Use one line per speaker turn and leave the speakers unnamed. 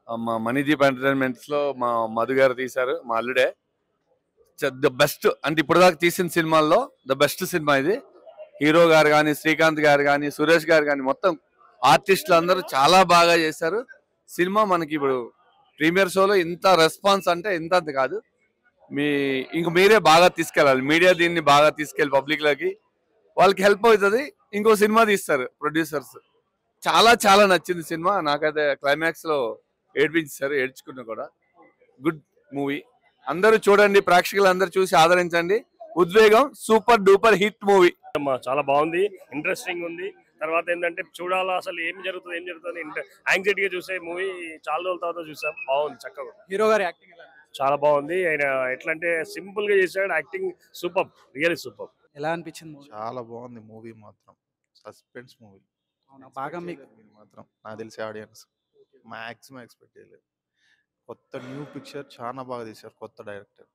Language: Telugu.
మా మణిదీప్ ఎంటర్టైన్మెంట్స్ లో మా మధు గారు తీశారు, మా అల్లుడే. ద బెస్ట్ అంటే ఇప్పుడు దాకా తీసిన సినిమాల్లో ద బెస్ట్ సినిమా ఇది. హీరో గారు కానీ, శ్రీకాంత్ గారు కానీ, సురేష్ గారు కానీ, మొత్తం ఆర్టిస్టులు అందరూ చాలా బాగా చేశారు. సినిమా మనకి ఇప్పుడు ప్రీమియర్ షోలో ఇంత రెస్పాన్స్ అంటే ఇంత అంత కాదు. మీ ఇంక మీరే బాగా తీసుకెళ్ళాలి, మీడియా దీన్ని బాగా తీసుకెళ్ళి పబ్లిక్ లోకి, వాళ్ళకి హెల్ప్ అవుతుంది. ఇంకో సినిమా తీస్తారు ప్రొడ్యూసర్స్. చాలా చాలా నచ్చింది సినిమా నాకైతే. క్లైమాక్స్ లో ఏడ్పించారు, ఏడ్చుకున్నా కూడా. గుడ్ మూవీ, అందరూ చూడండి, ప్రేక్షకులు అందరూ చూసి ఆదరించండి. ఉద్వేగం సూపర్ డూపర్ హిట్ మూవీ.
చాలా బాగుంది, ఇంట్రెస్టింగ్ ఉంది. తర్వాత ఏంటంటే చూడాలా అసలు ఏం జరుగుతుంది యాంగ్జైటీగా చూసే మూవీ. చాలా రోజుల తర్వాత చూసాం, బాగుంది, చక్కగా.
హీరో గారి యాక్టింగ్ ఎలా అనిపించింది?
చాలా బాగుంది. ఆయన ఎట్లా అంటే సింపుల్ గా చేశాడు, యాక్టింగ్ సూపర్, రియల్లీ సూపర్.
ఎలా అనిపించింది మూవీ?
చాలా బాగుంది మూవీ మాత్రం. Suspense movie.
అవునా, బాగా మీకు
మీరు మాత్రం నాకు తెలిసి ఆడియన్స్ మాక్సిమం ఎక్స్పెక్ట్ చేయలేదు. కొత్త న్యూ పిక్చర్ చాలా బాగా తీశారు కొత్త డైరెక్టర్.